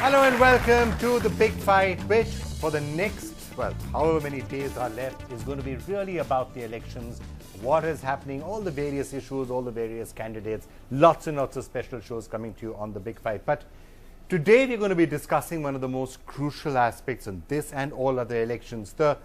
Hello and welcome to the big fight, which for the next, well, however many days are left, is going to be really about the elections, what is happening, all the various issues, all the various candidates, lots and lots of special shows coming to you on the big fight. But today we're going to be discussing one of the most crucial aspects in this and all other elections, the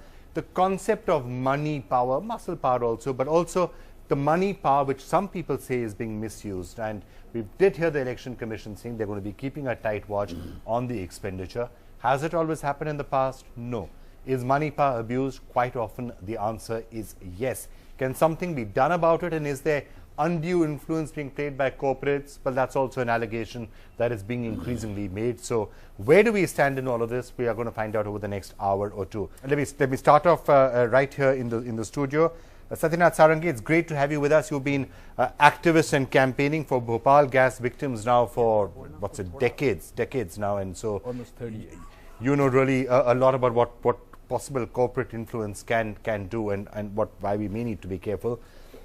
concept of money power, muscle power also, but also the money power which some people say is being misused. And we did hear the Election Commission saying they're going to be keeping a tight watch on the expenditure. Has it always happened in the past? No. Is money power abused? Quite often the answer is yes. Can something be done about it? And is there undue influence being played by corporates? Well, that's also an allegation that is being increasingly made. So where do we stand in all of this? We are going to find out over the next hour or two. And let me start off right here in the studio. Satyanath Sarangi, it's great to have you with us. You've been activist and campaigning for Bhopal gas victims now for, what's it, decades now. And so almost 30 years. You know really a lot about what possible corporate influence can do and why we may need to be careful.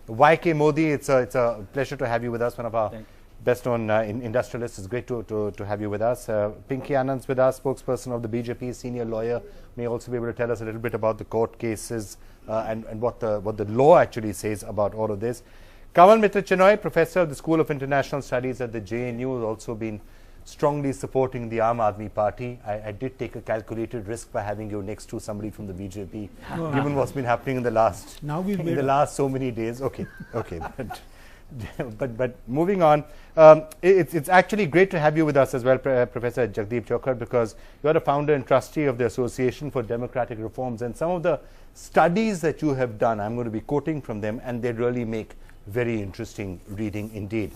YK Modi, it's a pleasure to have you with us, one of our best known industrialists. It's great to have you with us. Pinky Anand's with us, spokesperson of the BJP, senior lawyer, may also be able to tell us a little bit about the court cases and what the law actually says about all of this. Kamal Mitra Chenoy, professor of the School of International Studies at the JNU, has also been strongly supporting the Aam Aadmi Party. I did take a calculated risk by having you next to somebody from the BJP, given what's been happening in the last so many days. Okay. But moving on, it's actually great to have you with us as well, Professor Jagdeep Chokar, because you are a founder and trustee of the Association for Democratic Reforms, and some of the studies that you have done, I'm going to be quoting from them, and they really make very interesting reading indeed.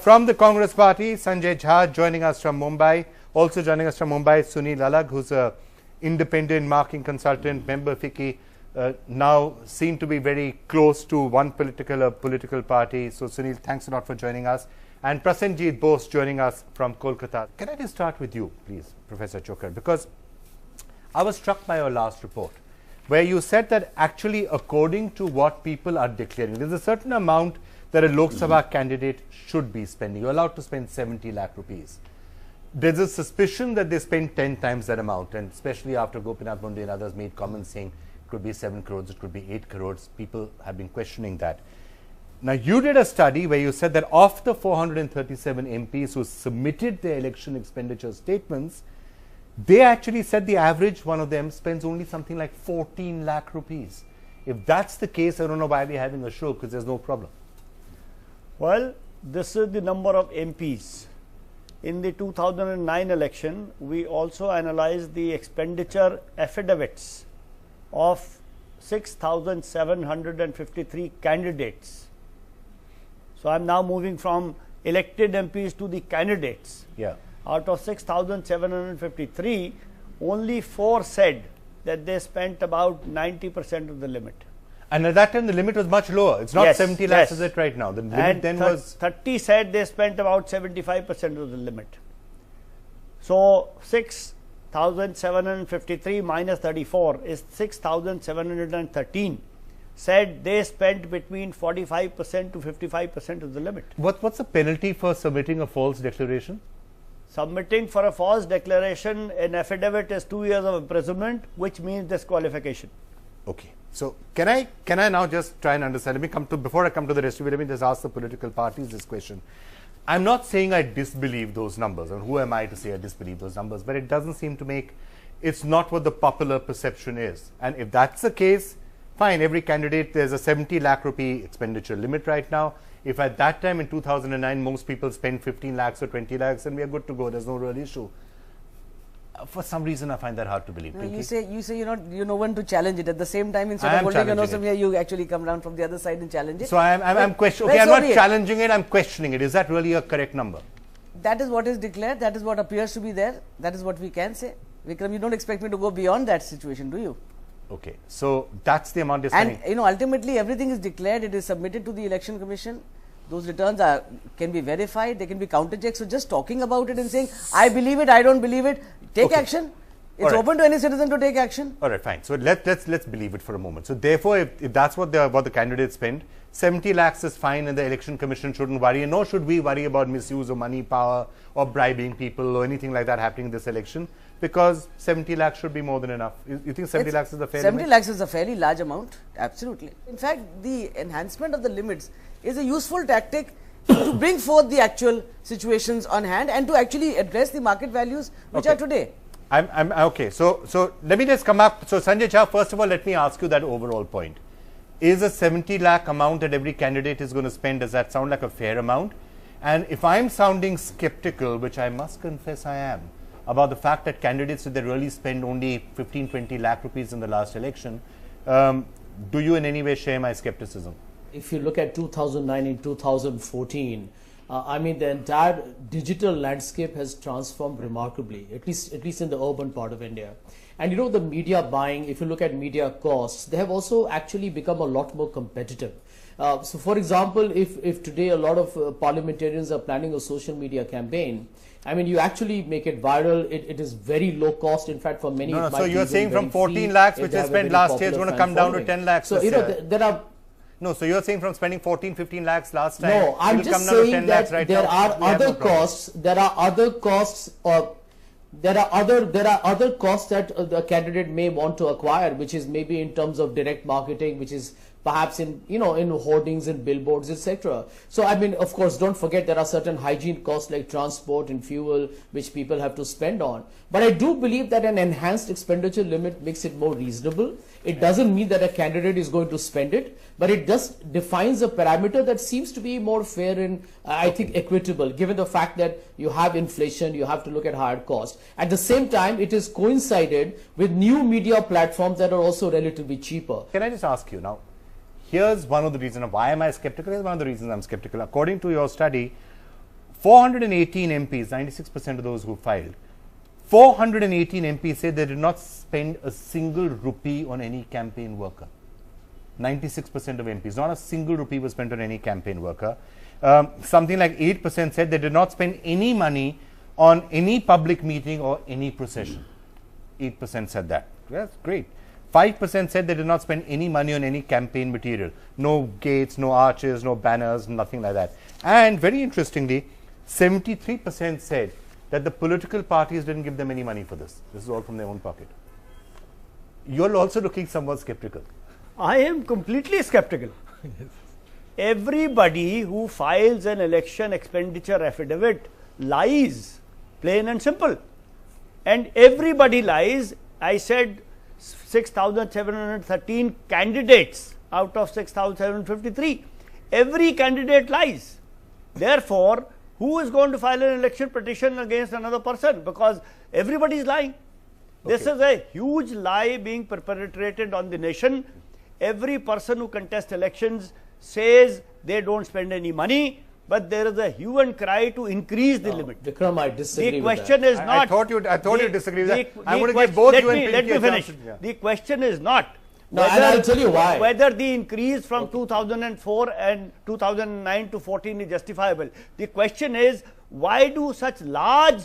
From the Congress Party, Sanjay Jha joining us from Mumbai. Also joining us from Mumbai, Sunil Alag, who's an independent marking consultant, member FICCI, now seen to be very close to one political party. So Sunil, thanks a lot for joining us. And Prasenjit Bose joining us from Kolkata. Can I just start with you, please, Professor Chokar? Because I was struck by your last report, where you said that actually according to what people are declaring, there's a certain amount that a Lok Sabha candidate should be spending. You're allowed to spend 70 lakh rupees. There's a suspicion that they spend 10 times that amount, and especially after Gopinath Munde and others made comments saying it could be 7 crores, it could be 8 crores. People have been questioning that. Now, you did a study where you said that of the 437 MPs who submitted their election expenditure statements, they actually said the average one of them spends only something like 14 lakh rupees. If that's the case, I don't know why we're having a show, because there's no problem. Well, this is the number of MPs. In the 2009 election, we also analyzed the expenditure affidavits of 6,753 candidates. So I'm now moving from elected MPs to the candidates. Yeah. Out of 6,753, only 4 said that they spent about 90% of the limit. And at that time, the limit was much lower. It's not 70 lakhs, is it right now? The limit then was 30 said they spent about 75% of the limit. So 6,753 minus 34 is 6,713. Said they spent between 45% to 55% of the limit. What's the penalty for submitting a false declaration? Submitting for a false declaration an affidavit is 2 years of imprisonment, which means disqualification. Okay. So can I now just try and understand? Before I come to the rest of it, let me just ask the political parties this question. I'm not saying I disbelieve those numbers, and who am I to say I disbelieve those numbers, but it doesn't seem to make, it's not what the popular perception is. And if that's the case, fine, every candidate, there's a 70 lakh rupee expenditure limit right now. If at that time in 2009, most people spend 15 lakhs or 20 lakhs, then we are good to go. There's no real issue. For some reason, I find that hard to believe. No, you say you're no one to challenge it. At the same time, instead of holding your nose from here, you actually come down from the other side and challenge it. So I'm questioning. Okay, I'm not challenging it. I'm questioning it. Is that really a correct number? That is what is declared. That is what appears to be there. That is what we can say. Vikram, you don't expect me to go beyond that situation, do you? Okay, so that's the amount you're spending. And ultimately everything is declared. It is submitted to the Election Commission. Those returns can be verified. They can be counter checked. So just talking about it and saying I believe it, I don't believe it. Take action. It's open to any citizen to take action. All right, fine. So let's believe it for a moment. So therefore, if that's what the candidates spend, 70 lakhs is fine, and the election commission shouldn't worry. And nor should we worry about misuse of money, power, or bribing people, or anything like that happening in this election, because 70 lakhs should be more than enough. You think 70 lakhs is a fair 70 limit? lakhs is a fairly large amount. Absolutely. In fact, the enhancement of the limits is a useful tactic to bring forth the actual situations on hand and to actually address the market values which are today. I'm okay. So let me just come up. So Sanjay Jha, first of all, let me ask you that overall point. Is a 70 lakh amount that every candidate is going to spend, does that sound like a fair amount? And if I'm sounding skeptical, which I must confess I am, about the fact that candidates, if they really spend only 15, 20 lakh rupees in the last election, do you in any way share my skepticism? If you look at 2009 and 2014, I mean, the entire digital landscape has transformed remarkably, at least in the urban part of India. And you know, the media buying, if you look at media costs, they have also actually become a lot more competitive. So for example, if today a lot of parliamentarians are planning a social media campaign, I mean, you actually make it viral. It is very low cost. In fact, for many, no, so you're saying from 14 lakhs, which they spent last year, is going to come down to 10 lakhs. So you know, there are. No, so you're saying from spending 14, 15 lakhs last time. No, I'm just saying that there are other costs. There are other costs, or there are other costs that the candidate may want to acquire, which is maybe in terms of direct marketing, which is perhaps in hoardings and billboards, etc. So I mean, of course, don't forget there are certain hygiene costs like transport and fuel which people have to spend on. But I do believe that an enhanced expenditure limit makes it more reasonable. It doesn't mean that a candidate is going to spend it, but it just defines a parameter that seems to be more fair and I think equitable, given the fact that you have inflation, you have to look at higher costs. At the same time, it is coincided with new media platforms that are also relatively cheaper. Can I just ask you now? Here's one of the reasons. Why am I skeptical? Here's one of the reasons I'm skeptical. According to your study, 418 MPs, 96% of those who filed, 418 MPs say they did not spend a single rupee on any campaign worker. 96% of MPs, not a single rupee was spent on any campaign worker. Something like 8% said they did not spend any money on any public meeting or any procession. 8% said that. That's great. 5% said they did not spend any money on any campaign material. No gates, no arches, no banners, nothing like that. And very interestingly, 73% said that the political parties didn't give them any money for this. This is all from their own pocket. You're also looking somewhat skeptical. I am completely skeptical. Everybody who files an election expenditure affidavit lies, plain and simple. And everybody lies. I said 6,713 candidates out of 6,753. Every candidate lies. Therefore, who is going to file an election petition against another person? Because everybody is lying. Okay. This is a huge lie being perpetrated on the nation. Every person who contests elections says they don't spend any money, but there is a hue and cry to increase the limit. Vikram, I disagree the question with is that. not. I thought you disagree with that. I'm going to give both you and let me finish. Yeah. The question is not. No, and I'll tell you why. Whether the increase from 2004 and 2009 to 14 is justifiable. The question is, why do such large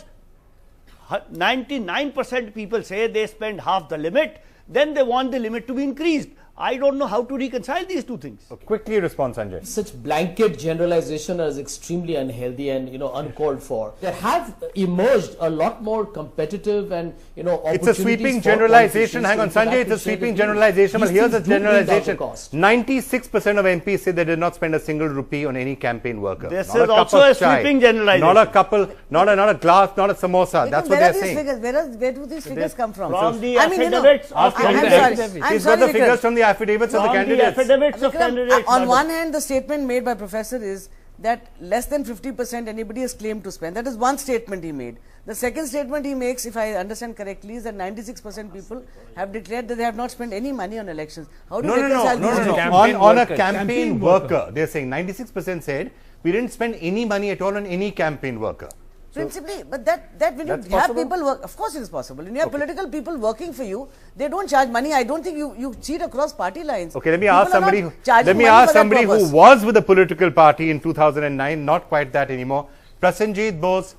99% people say they spend half the limit, then they want the limit to be increased. I don't know how to reconcile these two things. Okay. Quickly respond, Sanjay. Such blanket generalization is extremely unhealthy and uncalled for. There have emerged a lot more competitive and it's a sweeping generalization. Hang on, Sanjay. It's a sweeping generalization. But here's a generalization. 96% of MPs say they did not spend a single rupee on any campaign worker. This is also a sweeping generalization. Not a couple, not a glass, not a samosa. That's what they're saying. Where do these figures come from? From the affidavits of candidates. He's got the figures from the affidavits of the candidates. Of candidates. On one hand, the statement made by Professor is that less than 50% anybody has claimed to spend. That is one statement he made. The second statement he makes, if I understand correctly, is that 96% people have declared that they have not spent any money on elections. How do you reconcile these two? On a campaign worker, they're saying 96% said we didn't spend any money at all on any campaign worker. Principally, but that when you have people work, of course it is possible. When you have political people working for you, they don't charge money. I don't think you cheat across party lines. Okay, let me ask somebody who was with a political party in 2009, not quite that anymore. Prasenjit Bose,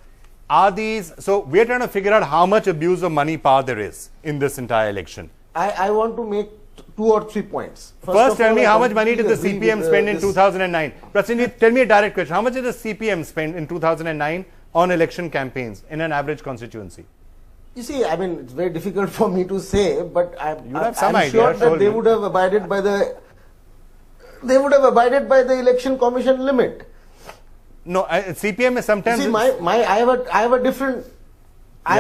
are these, so we're trying to figure out how much abuse of money power there is in this entire election. I want to make 2 or 3 points. First tell me how much money did the CPM spend in 2009? Prasenjit, tell me a direct question. How much did the CPM spend in 2009 on election campaigns in an average constituency? You see, I mean, it's very difficult for me to say, but I'm idea, sure that they would have abided by the election commission limit. No, CPM is sometimes. See, I have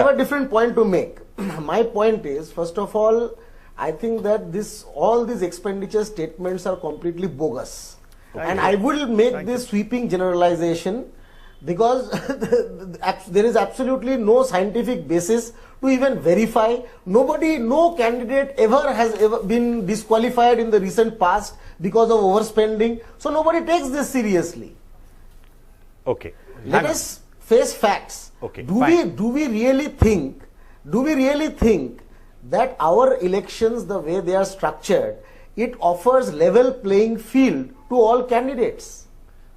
a different point to make. My point is, first of all, I think that all these expenditure statements are completely bogus, and I will make this sweeping generalization because there is absolutely no scientific basis to even verify. No candidate has ever been disqualified in the recent past because of overspending. So nobody takes this seriously. Okay. Let us face facts. Okay. Do we really think that our elections, the way they are structured, it offers level playing field to all candidates?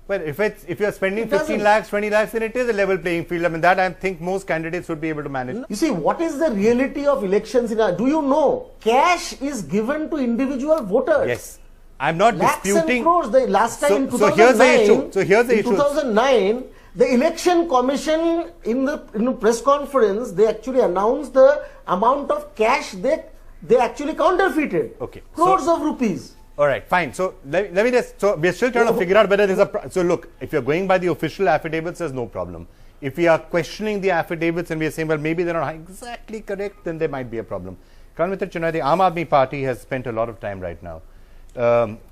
Well, if you are spending 15 lakhs, 20 lakhs, then it is a level playing field. I mean, that I think most candidates would be able to manage. You see, what is the reality of elections do you know? Cash is given to individual voters. Yes. I'm not disputing. And crores. The last time in 2009, so here's the issue. So here's the issue. 2009, the election commission in the press conference, they actually announced the amount of cash they actually counterfeited. Okay. Crores of rupees. All right, fine. So let me just, so we're still trying to figure out whether there's so look, if you're going by the official affidavits, there's no problem. If we are questioning the affidavits and we are saying, well, maybe they're not exactly correct, then there might be a problem. Kanwitra Chinnoy, the Aam Aadmi Party has spent a lot of time right now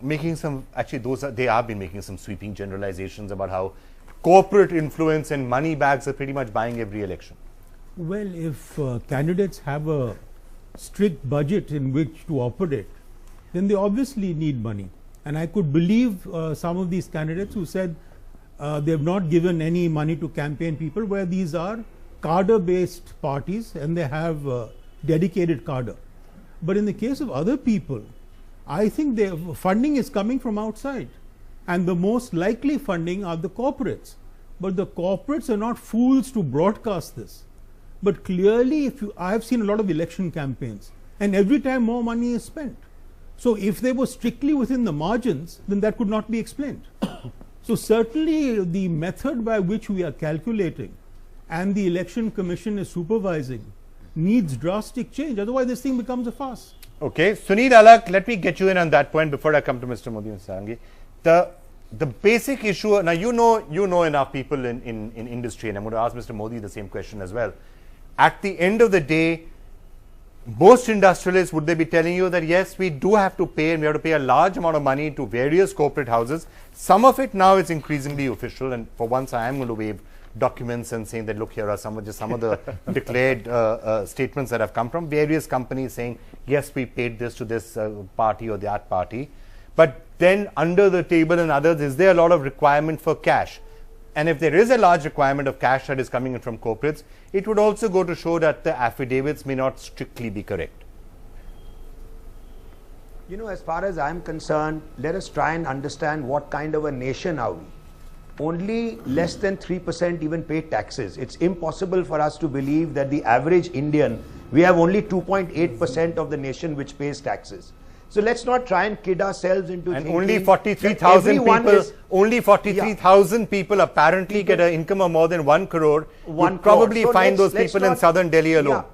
making some, actually they have been making some sweeping generalizations about how corporate influence and money bags are pretty much buying every election. Well, if candidates have a strict budget in which to operate, then they obviously need money. And I could believe some of these candidates who said they have not given any money to campaign people, where these are cadre-based parties and they have dedicated cadre. But in the case of other people, I think the funding is coming from outside. And the most likely funding are the corporates. But the corporates are not fools to broadcast this. But clearly, I have seen a lot of election campaigns, and every time more money is spent. So if they were strictly within the margins, then that could not be explained. So certainly the method by which we are calculating and the election commission is supervising needs drastic change. Otherwise this thing becomes a farce. Okay, Sunil Alagh, let me get you in on that point before I come to Mr. Modi and Sarangi. The basic issue, now you know enough people in industry, and I'm going to ask Mr. Modi the same question as well. At the end of the day, most industrialists, would they be telling you that yes, we do have to pay, and we have to pay a large amount of money to various corporate houses? Some of it now is increasingly official, and for once I am going to wave documents and saying that look, here are some of the declared statements that have come from various companies saying yes, we paid this to this party or that party. But then under the table and others, is there a lot of requirement for cash? And if there is a large requirement of cash that is coming in from corporates, it would also go to show that the affidavits may not strictly be correct. You know, as far as I'm concerned, let us try and understand what kind of a nation are we. Only less than 3% even pay taxes. It's impossible for us to believe that the average Indian, we have only 2.8% of the nation which pays taxes. So let's not try and kid ourselves into and thinking only 43,000 people. Only 43,000 people apparently get an income of more than 1 crore. You'd probably find those people in southern Delhi alone.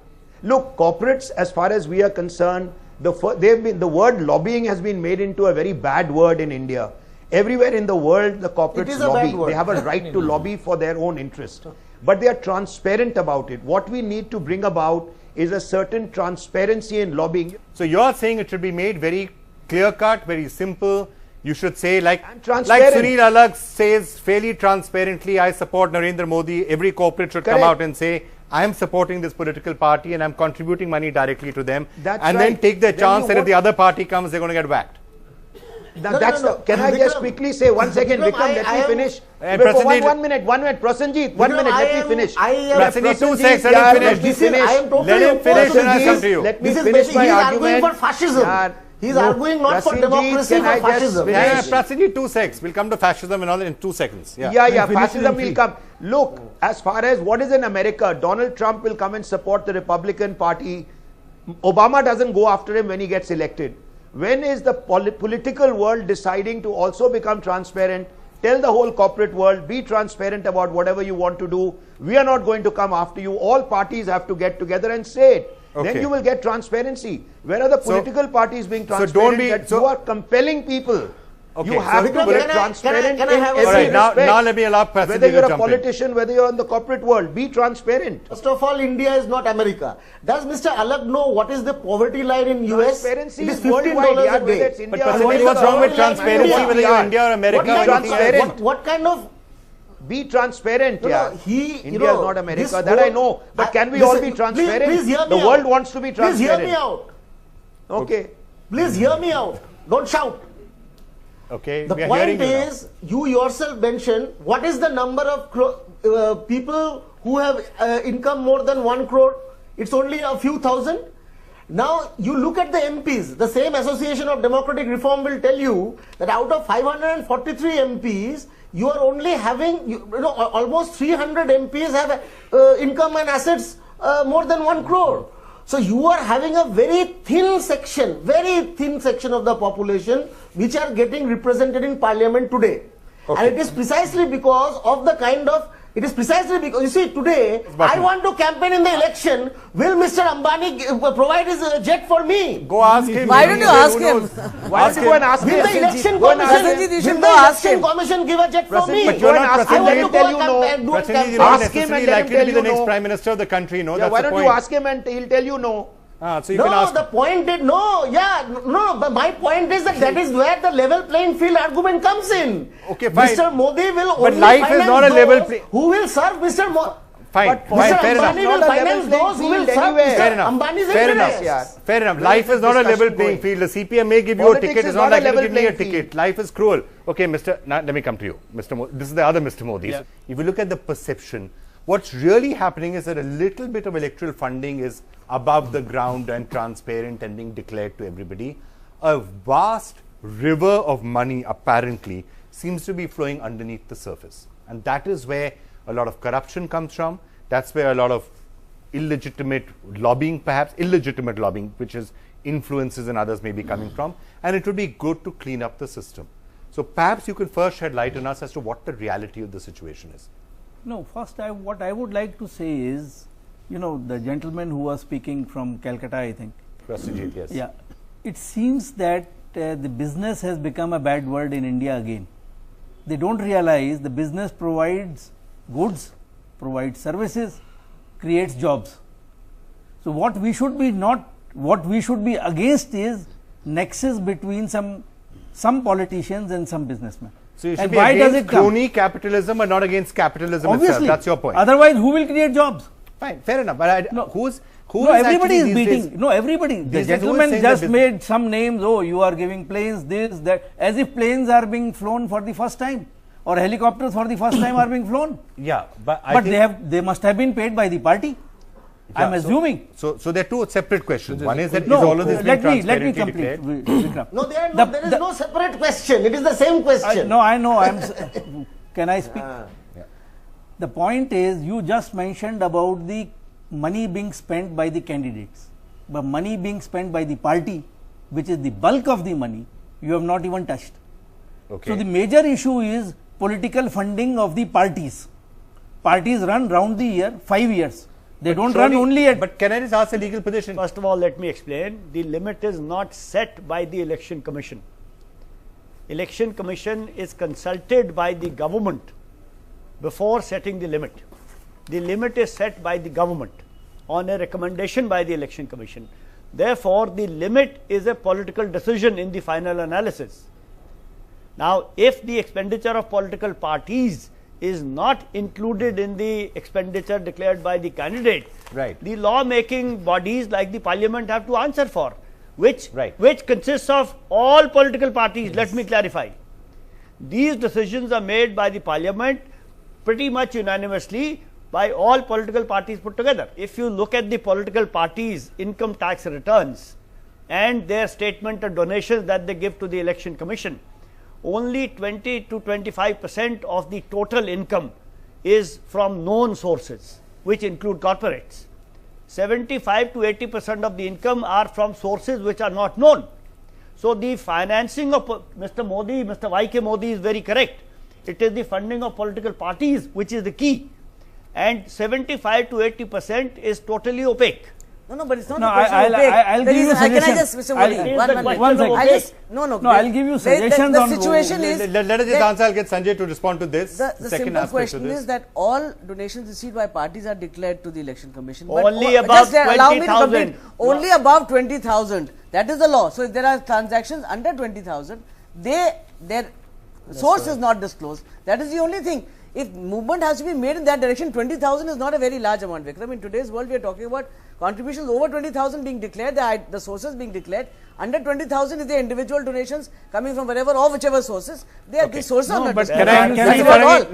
Yeah. Look, corporates, as far as we are concerned, the word lobbying has been made into a very bad word in India. Everywhere in the world, the corporates lobby. They have a right to lobby for their own interest, but they are transparent about it. What we need to bring about is a certain transparency in lobbying. So you're saying it should be made very clear-cut, very simple. You should say, like Sunil Alagh says fairly transparently, I support Narendra Modi. Every corporate should come out and say, I am supporting this political party and I'm contributing money directly to them. Then take the chance that if the other party comes, they're going to get whacked. Can I just quickly say 1 second, Vikram, let me finish. One minute, Prasenjit, 1 minute, let me finish. Prasenjit, 2 seconds, let him finish. Let him finish and I'll come to you. Let me finish my argument. I'm going for fascism. He's arguing not for democracy, but fascism. Prasenji, 2 seconds. We'll come to fascism and all in 2 seconds. Fascism will come. Look, as far as what is in America, Donald Trump will come and support the Republican Party. Obama doesn't go after him when he gets elected. When is the political world deciding to also become transparent? Tell the whole corporate world, be transparent about whatever you want to do. We are not going to come after you. All parties have to get together and say it. Okay. Then you will get transparency. Where are the political parties being transparent? You are compelling people. Okay. You have to get transparent in every respect. Now let me allow Prasenji whether you're to a jump in. politician, whether you're in the corporate world, be transparent. First of all, India is not America. Does Mr. Alak know what is the poverty line in US? Transparency It is is worldwide. $15 Yeah, a day. whether it's But India or Prasenji, America. what's wrong with transparency, whether you're India or America? What kind of Be transparent, No, yeah. no, he, India is not America, that I know. But can we all be transparent? Please hear me The out. world wants to be Please hear transparent. me out. Okay. Please hear me out. Don't shout. Okay. The we are point hearing you now. is, you yourself mentioned, what is the number of people who have income more than 1 crore? It's only a few thousand. Now, you look at the MPs. The same Association of Democratic Reform will tell you that out of 543 MPs, you are only having, almost 300 MPs have income and assets more than 1 crore. So you are having a very thin section of the population which are getting represented in parliament today. Okay. And it is precisely because of the kind of, you see today, I want to campaign in the election, will Mr. Ambani provide his jet for me? Go ask him. Why don't you ask him? Why don't you go and ask him? Will the election commission give a jet for me? But you're not I want to Prasenji, go and do a Prasenji, campaign. you're not Ask him and necessarily let him likely to be tell the you next no. Prime Minister of the country, no? Yeah, That's why the don't point. you ask him and he'll tell you no. So you can ask. The point is, but my point is that is where the level playing field argument comes in. Okay, fine. Mr. Modi will But only life is finance not a level those who will serve Mr. Modi. Fine, Mr. fair enough. Ambani will finance those who will serve Fair Mr. enough. Ambani's Fair interests. enough. Fair enough. Life is not a level playing field. The CPM may give you a Politics ticket. is It's not not a likely to level give me a playing ticket. Life is cruel. Okay, now let me come to you, Mr. Modi. This is the other Mr. Modi. Yeah. If you look at the perception, what's really happening is that a little bit of electoral funding is above the ground and transparent and being declared to everybody. A vast river of money apparently seems to be flowing underneath the surface. And that is where a lot of corruption comes from. That's where a lot of illegitimate lobbying, which is influences and others may be coming from. And it would be good to clean up the system. So perhaps you could first shed light on us as to what the reality of the situation is. No, first what I would like to say is, the gentleman who was speaking from Calcutta, I think. Prasenji, yes. Yeah. It seems that the business has become a bad word in India again. They don't realize the business provides goods, provides services, creates jobs. So what we should be against is nexus between some politicians and some businnesmen. So you should and be why does against it come? crony capitalism but not against capitalism Obviously. itself. That's your point. Otherwise, who will create jobs? Fine, fair enough. But who's everybody is actually these beating. days- No, everybody. The these days who is gentleman saying just that made some names. Oh, you are giving planes, this, that, as if planes are being flown for the first time, or helicopters for the first time are being flown. Yeah, but They must have been paid by the party. I am assuming. So there are two separate questions. One is that No, is all of this let being me transparently complete. declared? Vikram. No, there is no separate question. It is the same question. No, I know. Can I speak? The point is, you just mentioned about the money being spent by the candidates, but money being spent by the party, which is the bulk of the money, you have not even touched. Okay. So the major issue is political funding of the parties. Parties run round the year, 5 years. They don't run only at. But can I just ask a legal position? First of all, let me explain. The limit is not set by the Election Commission. Election Commission is consulted by the government before setting the limit. The limit is set by the government on a recommendation by the Election Commission. Therefore, the limit is a political decision in the final analysis. Now, if the expenditure of political parties is not included in the expenditure declared by the candidate, right, the law-making bodies like the parliament have to answer for, which consists of all political parties. Yes. Let me clarify. These decisions are made by the parliament pretty much unanimously by all political parties put together. If you look at the political parties' income tax returns, and their statement of donations that they give to the Election Commission, only 20 to 25% of the total income is from known sources, which include corporates. 75 to 80% of the income are from sources which are not known. So the financing of Mr. Modi, Mr. Y.K. Modi is very correct. It is the funding of political parties which is the key, and 75 to 80% is totally opaque. No, but it's not No, a question of opaque. I'll give you Can I suggestions. just, Mr. Modi, One second. I'll just, no, I'll give you suggestions the on situation is, Let us just answer. I'll get Sanjay to respond to this. the second simple aspect question to this. is that all donations received by parties are declared to the Election Commission. But Only above just allow me to 20,000. complete. Only above 20,000. That is the law. So if there are transactions under 20,000, their source is not disclosed. That is the only thing. If movement has to be made in that direction, 20,000 is not a very large amount, Vikram. In today's world, we are talking about contributions over 20,000 being declared, the sources being declared. Under 20,000 is the individual donations coming from wherever or whichever sources. The sources are not but disclosed. can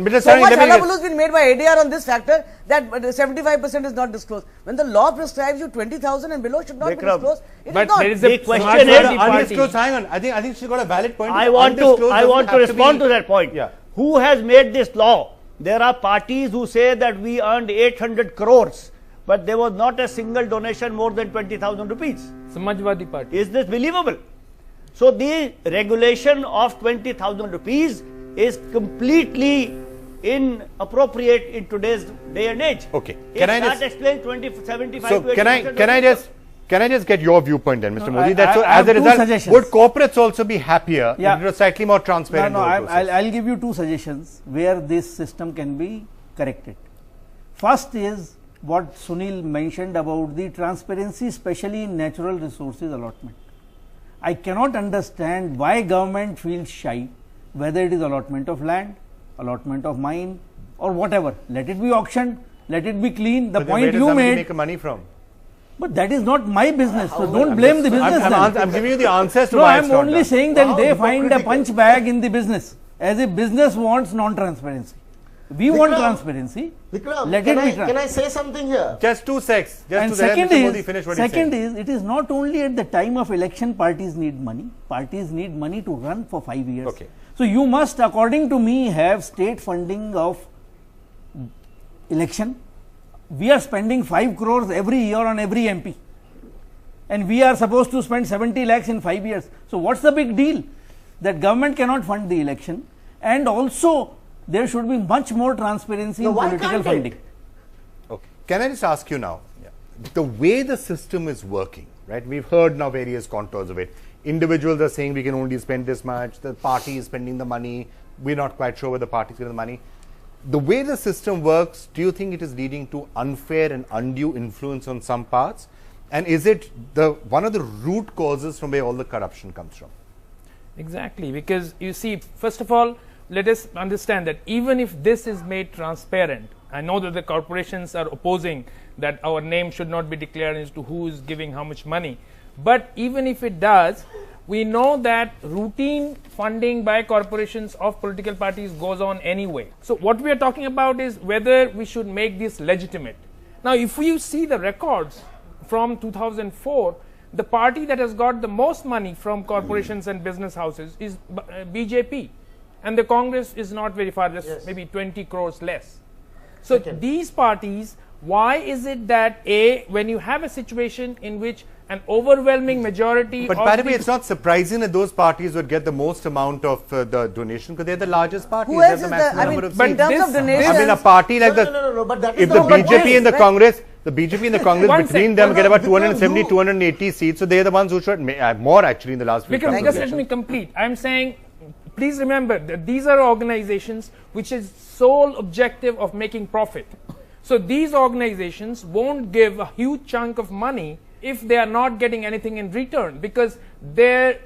That's so much hullabaloo has been made by ADR on this factor that 75% is not disclosed. When the law prescribes you 20,000 and below should not be disclosed, it but is not. there is a The question is undisclosed. Hang on. I think she's got a valid point. I want to respond to that point. Yeah. Who has made this law? There are parties who say that we earned 800 crores, but there was not a single donation more than 20,000 rupees. Samajwadi Party. Is this believable? So the regulation of 20,000 rupees is completely inappropriate in today's day and age. Okay. Can I just explain 75 so to 80%? Can I just get your viewpoint then, Mr. No, Modi? I As a have two result, suggestions. would corporates also be happier Yeah. if it was slightly more transparent? No, whole process? I'll give you two suggestions where this system can be corrected. First is what Sunil mentioned about the transparency, especially in natural resources allotment. I cannot understand why government feels shy, whether it is allotment of land, allotment of mine, or whatever. Let it be auctioned, let it be clean. The But then point where does you somebody made. make money from? But that is not my business. So don't blame the business. I'm giving you the answers to No, why I'm it's not only done. saying that Wow, they find a hypocritical. punch bag in the business, as if business wants non-transparency. We want Vikram, transparency. Vikram, Let can it be I transparent. say something here? Just 2 secs. Just And to let second Mr. Modi is, finish what he's second saying. is, it is not only at the time of election parties need money. Parties need money to run for 5 years. Okay. So you must, according to me, have state funding of election. We are spending 5 crores every year on every MP. And we are supposed to spend 70 lakhs in 5 years. So what's the big deal? That government cannot fund the election, and also there should be much more transparency No, in why political can't it? funding. Okay. Can I just ask you now, the way the system is working, right? We've heard now various contours of it. Individuals are saying we can only spend this much. The party is spending the money. We're not quite sure where the party is getting the money. The way the system works, do you think it is leading to unfair and undue influence on some parts? And is it one of the root causes from where all the corruption comes from? Exactly, because you see, first of all, let us understand that even if this is made transparent, I know that the corporations are opposing that our name should not be declared as to who is giving how much money. But even if it does, we know that routine funding by corporations of political parties goes on anyway. So what we are talking about is whether we should make this legitimate. Now, if you see the records from 2004, the party that has got the most money from corporations and business houses is BJP, and the Congress is not very far, just maybe 20 crores less. So these parties, why is it that when you have a situation in which an overwhelming majority But by the way, it's not surprising that those parties would get the most amount of the donation because they're the largest parties. Who They else have the is maximum the, I number mean, of But in terms this- of donations? I mean, a party like No, but that is if the not BJP and the Congress, One between sec. them get about 270, 280 seats, so they're the ones who should more actually in the last few Because couple of just let elections. me complete. I'm saying, please remember that these are organizations which is sole objective of making profit. So these organizations won't give a huge chunk of money if they are not getting anything in return, because their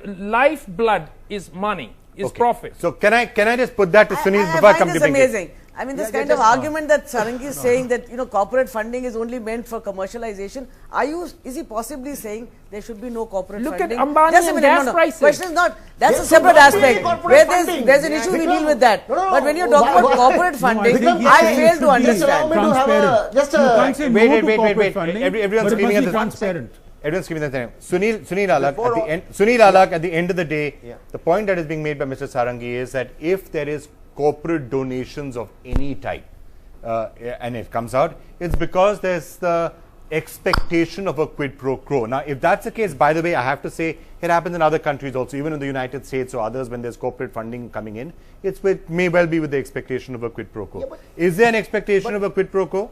lifeblood is money, is profit. So can I just put that to Sunil I before I find come to this Pinky? amazing. I mean, this kind of argument that Sarangi is saying that, corporate funding is only meant for commercialization. Is he possibly saying there should be no corporate Look funding? at Ambani Just a and minute, gas prices. Question is not, that's There a separate should not be aspect. corporate Where funding. there's an issue, we deal with that. No, But when you why- talk about why- corporate No, I funding, think he's I saying fail it to should be Just allow understand. me to have transparent. just You a can't say Wait, no wait, to wait, corporate wait. funding, Everyone's but it screaming must at be the- transparent. Everyone's giving the name. Sunil Alagh, at the end of the day, the point that is being made by Mr. Sarangi is that if there is corporate donations of any type, and it comes out, it's because there's the expectation of a quid pro quo. Now, if that's the case, by the way, I have to say, it happens in other countries also, even in the United States or others, when there's corporate funding coming in, it may well be with the expectation of a quid pro quo. Is there an expectation of a quid pro quo?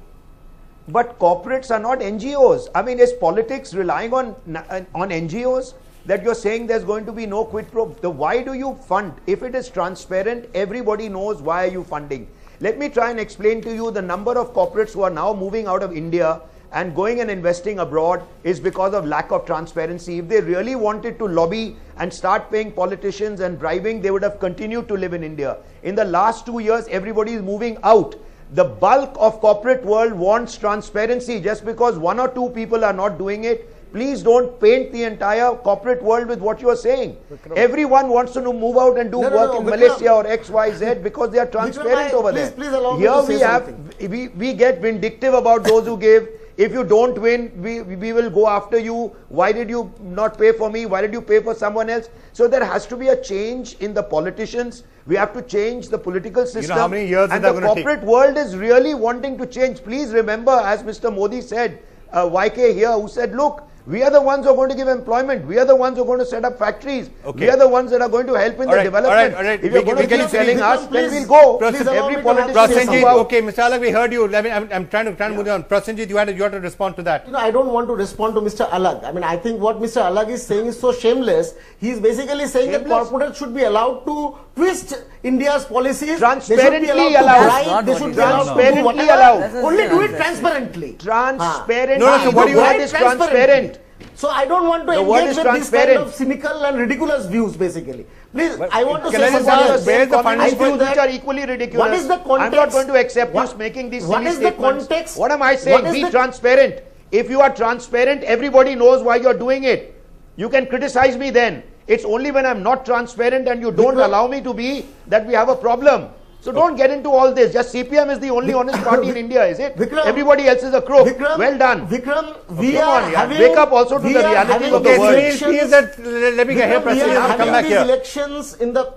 But corporates are not NGOs. I mean, is politics relying on NGOs? That you're saying there's going to be no quid pro quo? Why do you fund? If it is transparent, everybody knows why are you funding. Let me try and explain to you the number of corporates who are now moving out of India and going and investing abroad is because of lack of transparency. If they really wanted to lobby and start paying politicians and bribing, they would have continued to live in India. In the last 2 years, everybody is moving out. The bulk of corporate world wants transparency. Just because 1 or 2 people are not doing it, please don't paint the entire corporate world with what you are saying. Everyone wants to move out and do work in Malaysia or XYZ because they are transparent over there. Please allow me to say something. We get vindictive about those who give. If you don't win, we will go after you. Why did you not pay for me? Why did you pay for someone else? So there has to be a change in the politicians. We have to change the political system. You know how many years and the corporate world is really wanting to change. Please remember, as Mr. Modi said, YK here, who said, look, we are the ones who are going to give employment. We are the ones who are going to set up factories. We are the ones that are going to help in the development. If you're going to keep telling us, then we'll go. Every politician. Okay, Mr. Alagh, we heard you. I'm trying to move on. Prasenjit, you have to respond to that. You know, I don't want to respond to Mr. Alagh. I mean, I think what Mr. Alagh is saying is so shameless. He's basically saying that corporates should be allowed to twist India's policies. Transparently allowed. They should be allowed to do whatever. Only do it transparently. Transparent. No, so what do you want is transparent. So I don't want to engage with this kind of cynical and ridiculous views, basically. Please, I want to say something. Where is the funding which are equally ridiculous? What is the context? I'm not going to accept you making these silly statements. What is the context? What am I saying? Be transparent. If you are transparent, everybody knows why you're doing it. You can criticize me then. It's only when I'm not transparent and you don't allow me to be that we have a problem. So don't get into all this. Just CPM is the only honest party in India, is it? Everybody else is a crook. Well done. We are having... Wake up also to the reality of the world. Let me get here, Prasenjit. I'll come back here. Elections in the...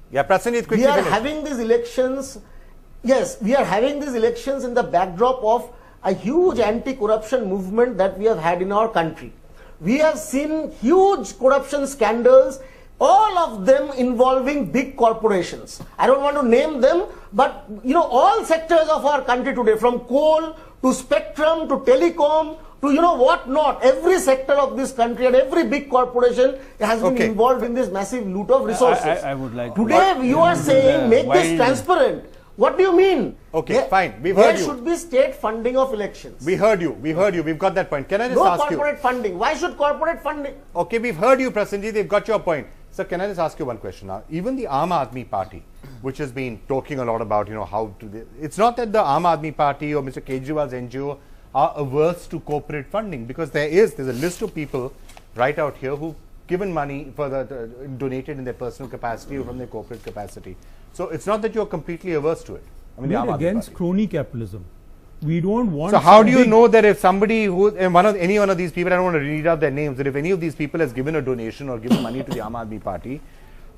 Yeah, Prasenjit, quickly. We are having these elections... Yes, we are having these elections in the backdrop of a huge anti-corruption movement that we have had in our country. We have seen huge corruption scandals, all of them involving big corporations. I don't want to name them, but you know, all sectors of our country today, from coal to spectrum to telecom to you know what not, every sector of this country and every big corporation has been involved in this massive loot of resources. I would like today you are saying make this transparent. What do you mean? Okay, fine. We've heard you. There should be state funding of elections. We heard you. We've got that point. Can I just ask you? No corporate funding. Why should corporate funding? Okay, we've heard you, Prasenjit. They've got your point. Sir, can I just ask you one question now? Even the Aam Aadmi Party, which has been talking a lot about, you know, how to... It's not that the Aam Aadmi Party or Mr. Kejriwal's NGO are averse to corporate funding, because there's a list of people right out here who've given money for donated in their personal capacity or from their corporate capacity. So it's not that you're completely averse to it. I mean, we're against crony capitalism. We don't want... So how do you know that if somebody who, any one of these people, I don't want to read out their names, that if any of these people has given a donation or given money to the Aam Aadmi Party,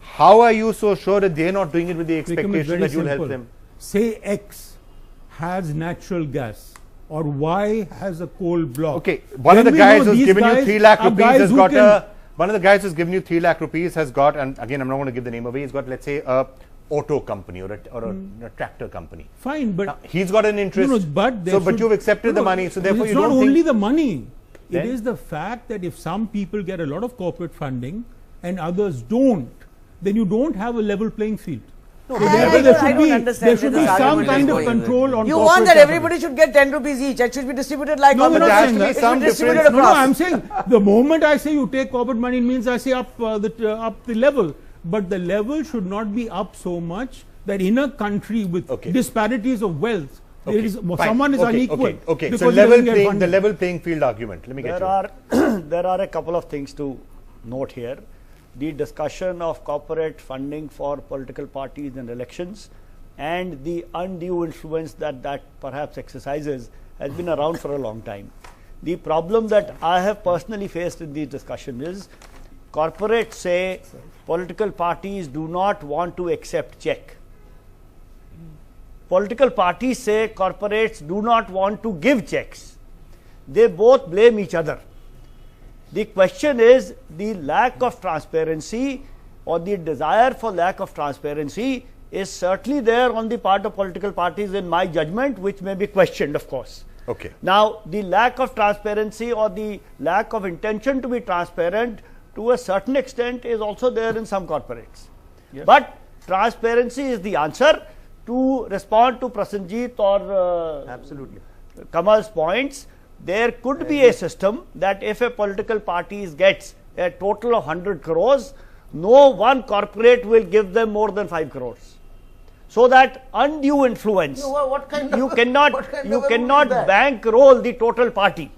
how are you so sure that they're not doing it with the expectation that you'll help them? Say X has natural gas or Y has a coal block. Okay, one of the guys who's given you 3 lakh rupees has got a... One of the guys who's given you 3 lakh rupees has got, and again, I'm not going to give the name away, he's got, let's say, a auto company or a tractor company. Fine, but now, he's got an interest. But you've accepted the money, so therefore you don't think... It's not only the money. It is the fact that if some people get a lot of corporate funding and others don't, then you don't have a level playing field. No, there should be some kind of control on. You want that everybody should get 10 rupees each. It should be distributed like no, there has to be some distributed across. No, I'm saying the moment I say you take corporate money, it means I say up the level. But the level should not be up so much that in a country with disparities of wealth, someone is unequal. Okay. So the level playing field argument. Let me get there are a couple of things to note here. The discussion of corporate funding for political parties and elections and the undue influence that perhaps exercises has been around for a long time. The problem that I have personally faced in these discussions is corporates say political parties do not want to accept check. Political parties say corporates do not want to give checks. They both blame each other. The question is the lack of transparency or the desire for lack of transparency is certainly there on the part of political parties in my judgment, which may be questioned, of course. Okay. Now, the lack of transparency or the lack of intention to be transparent to a certain extent is also there in some corporates. Yes. But transparency is the answer. To respond to Prasenjit or absolutely Kamal's points, there could be a system that if a political party gets a total of 100 crores, no one corporate will give them more than 5 crores. So that undue influence, you cannot bankroll the total party.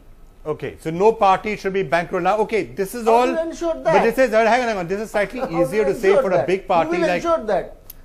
Okay, so no party should be bankrolled. Now, okay, this is all, but this is, hang on, this is slightly easier to say for a big party like.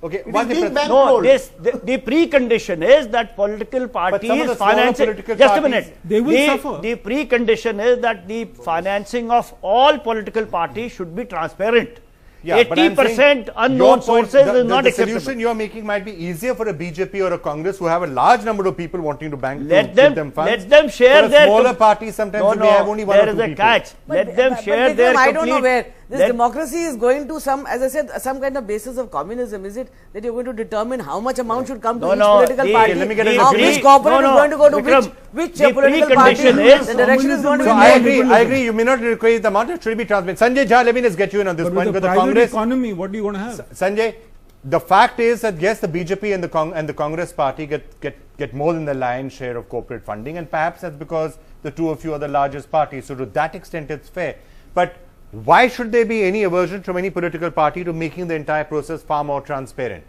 Okay, no, the precondition is that political parties financing. Just a minute. They will suffer. The precondition is that the financing of all political parties should be transparent. Yeah, 80% unknown sources is not acceptable. The solution you are making might be easier for a BJP or a Congress who have a large number of people wanting to bank. Let them share their. Smaller parties sometimes they have only one or two people. There is a catch. Let them share their. I don't know where this democracy is going to some, as I said, some kind of basis of communism. Is it that you're going to determine how much amount should come to each political party? Let me get which corporate is going to go to which political party? The direction is going to be. So I agree. You may not require the amount. It should be transparent. Sanjay Jha, let me just get you in on this point. With the Congress economy, what do you want to have? Sanjay, the fact is that yes, the BJP and the Congress party get more than the lion's share of corporate funding, and perhaps that's because the two of you are the largest parties. So to that extent, it's fair. But why should there be any aversion from any political party to making the entire process far more transparent?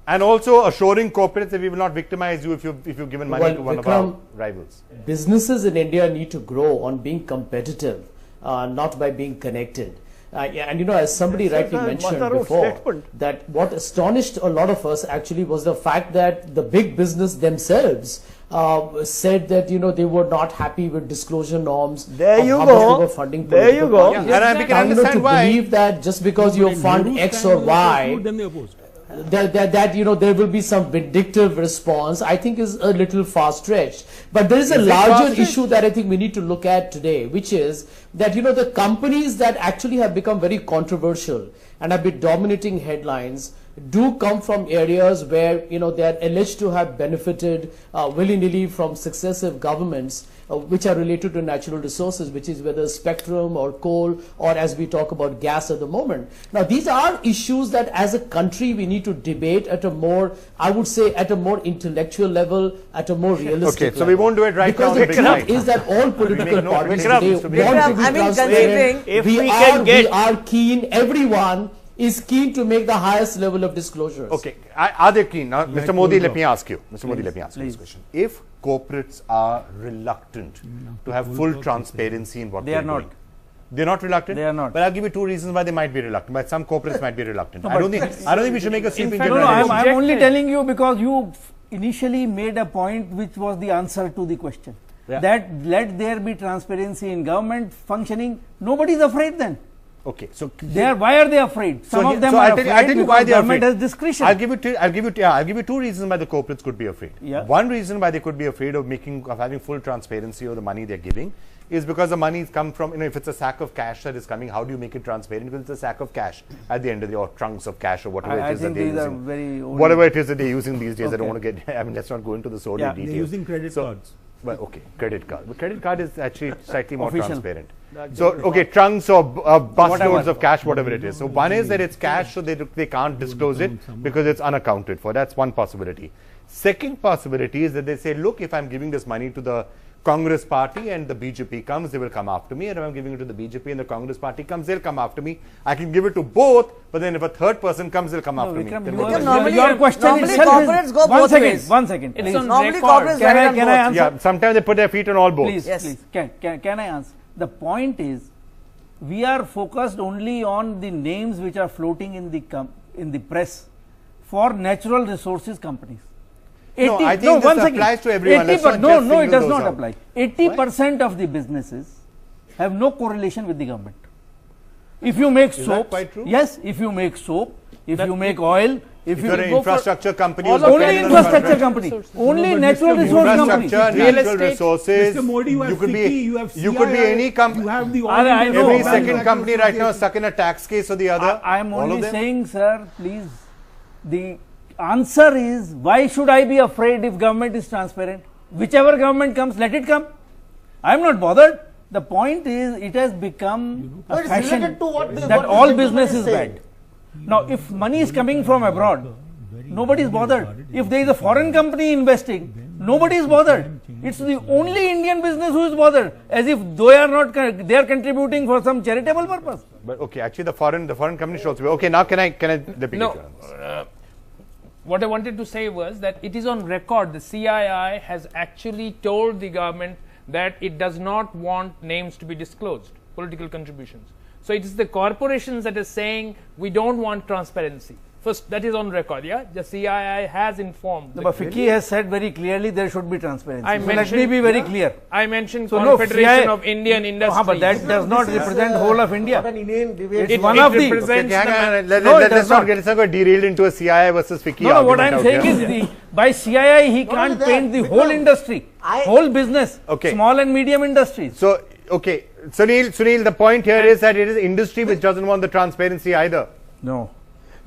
And also assuring corporates that we will not victimize you if you've given money to one of our rivals. Businesses in India need to grow on being competitive, not by being connected. And you know, as somebody rightly mentioned before, that what astonished a lot of us actually was the fact that the big business themselves said that, you know, they were not happy with disclosure norms. There you go. Were funding there you go. Yeah. And we can understand why. Believe that just because you fund X or Y, that you know there will be some vindictive response, I think is a little far-stretched. But there is a larger issue that I think we need to look at today, which is that, you know, the companies that actually have become very controversial and have been dominating headlines do come from areas where, you know, they are alleged to have benefited willy-nilly from successive governments which are related to natural resources, which is whether spectrum or coal, or as we talk about gas at the moment. Now, these are issues that as a country we need to debate at a more, I would say, at a more intellectual level, at a more realistic level. Okay, so we won't do it right now. Because the truth is that all political parties today want to be transparent. We are keen, everyone is keen to make the highest level of disclosures. Okay, are they keen? Now, Mr. Modi, let me ask you. Mr. Modi, let me ask you this question. If corporates are reluctant to have full transparency in what they are doing, they're not reluctant. They are not. But I'll give you two reasons why they might be reluctant. But some corporates might be reluctant. I don't think we should make a sweeping generalization. I'm only telling you because you initially made a point which was the answer to the question. Yeah. That let there be transparency in government functioning. Nobody is afraid then. Okay, so why are they afraid? Some of them are afraid. I'll tell you why they are afraid. Government has discretion. I'll give you two reasons why the corporates could be afraid. Yeah. One reason why they could be afraid of having full transparency of the money they're giving is because the money come from, you know, if it's a sack of cash that is coming, how do you make it transparent? Because it's a sack of cash at the end of the, or trunks of cash or whatever it is that they're using. Whatever it is that they're using these days, I don't want to get, I mean, let's not go into the sordid details. They're using credit cards. Well, okay, credit card. But credit card is actually slightly more transparent. So, okay, trunks or busloads of cash, whatever it is. So, one is that it's cash, so they can't disclose it because it's unaccounted for. That's one possibility. Second possibility is that they say, look, if I'm giving this money to the Congress party and the BJP comes, they will come after me. And if I'm giving it to the BJP and the Congress party comes, they'll come after me. I can give it to both, but then if a third person comes, they'll come after me. Your question corporates go both ways. 1 second. Normally corporates can I answer? Yeah, sometimes they put their feet on all boats. Please, yes. Can I answer? The point is, we are focused only on the names which are floating in the press for natural resources companies. No, I think this applies to everyone. No, it does not apply. 80% of the businesses have no correlation with the government. If you make soap, yes, if you make soap, if you make oil, if you are an infrastructure company, only infrastructure company, only natural resource company, natural resources. Mr. Modi, you have FICCI, you could be any company. You have the every second company right now is stuck in a tax case or the other. I am only saying, sir, please. The answer is, why should I be afraid if government is transparent? Whichever government comes, let it come. I am not bothered. The point is, it has become a fashion that all business is bad. Now, if money is coming from abroad, nobody is bothered. If there is a foreign company investing, nobody is bothered. It's the only Indian business who is bothered, as if they are not, they are contributing for some charitable purpose. But okay, actually, the foreign company should also be okay. Now, can I? No. What I wanted to say was that it is on record. The CII has actually told the government that it does not want names to be disclosed, political contributions. So it is the corporations that are saying we don't want transparency. First, that is on record, yeah? The CII has informed. No, but FICCI has said very clearly there should be transparency. Let me be very clear. I mentioned Confederation of Indian Industries. But that does not represent whole of India. It's one of the... Let's not get derailed into a CII versus FICCI. No, what I am saying is by CII he can't paint the whole industry, whole business, small and medium industries. So, okay, Sunil, the point here is that it is industry which doesn't want the transparency either.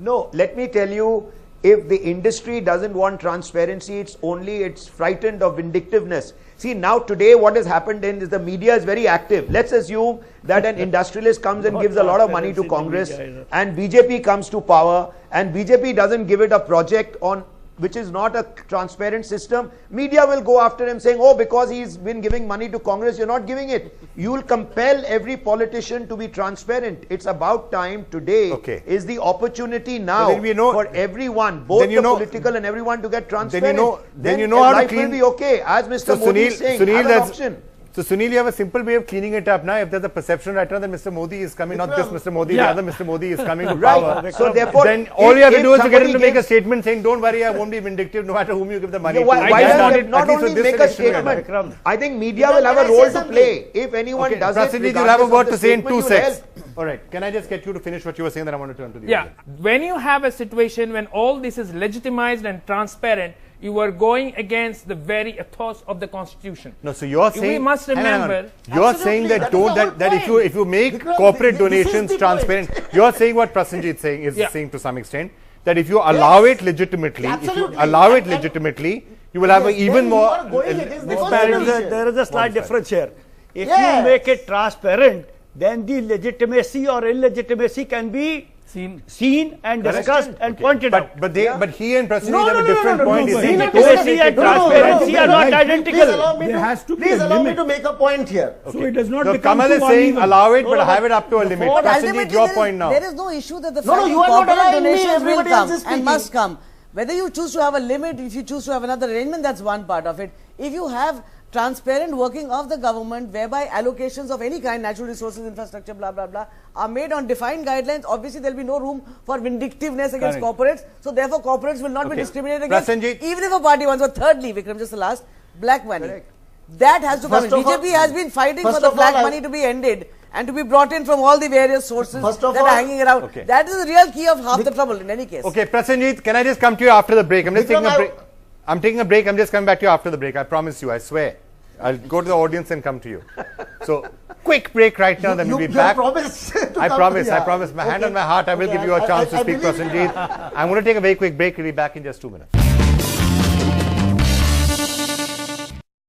No, let me tell you, if the industry doesn't want transparency, it's frightened of vindictiveness. See, now today what has happened is the media is very active. Let's assume that an industrialist comes and gives a lot of money to Congress and BJP comes to power and BJP doesn't give it a project on which is not a transparent system. Media will go after him saying, oh, because he's been giving money to Congress, you're not giving it. You will compel every politician to be transparent. It's about time today. Is the opportunity now for everyone, both the political and everyone, to get transparent. Then you know how to clean. Life will be okay. As Mr. Modi is saying, have an option. So, Sunil, you have a simple way of cleaning it up now. If there's a perception right now that Mr. Modi is coming, not just Mr. Modi, the other Mr. Modi is coming to power. So, therefore, then all you have to do is to get him to make a statement saying, don't worry, I won't be vindictive no matter whom you give the money to. Why does it not only make a statement? I think media will have a role to play. If anyone does it, Prasenjit, you'll have a word to say in 2 seconds. All right. Can I just get you to finish what you were saying, then I want to turn to the audience. When you have a situation when all this is legitimized and transparent, you are going against the very ethos of the Constitution. No, so you're saying... We must remember... You're saying that if you make corporate donations transparent, you're saying what Prasenjit is saying to some extent, that if you allow it legitimately, you will have an even more... There is a slight difference here. If you make it transparent, then the legitimacy or illegitimacy can be seen and discussed and pointed out. But he and Prasenjit have a different point. Legitimacy and transparency are not identical. Please allow me to make a point here. So it does not become Kamal is saying allow it, but have it up to a limit. Prasenjit, your point now. There is no issue that the corporate donations will come and must come. Whether you choose to have a limit, if you choose to have another arrangement, that's one part of it. If you have transparent working of the government whereby allocations of any kind, natural resources, infrastructure, blah, blah, blah, are made on defined guidelines, obviously there will be no room for vindictiveness against corporates. So therefore, corporates will not be discriminated against, even if a party wants. But thirdly, Vikram, just the last, black money. That has to come in. BJP has been fighting for the black money to be ended and to be brought in from all the various sources that are hanging around. That is the real key of half the trouble in any case. Okay, Prasenjit, can I just come to you after the break? I'm just taking a break. I'm taking a break. I'm just coming back to you after the break. I promise you. I swear. I'll go to the audience and come to you. So, quick break right now. Then we'll be back. I promise. My hand on my heart. I will give you a chance to speak, Prasenjit. I'm going to take a very quick break. We'll be back in just 2 minutes.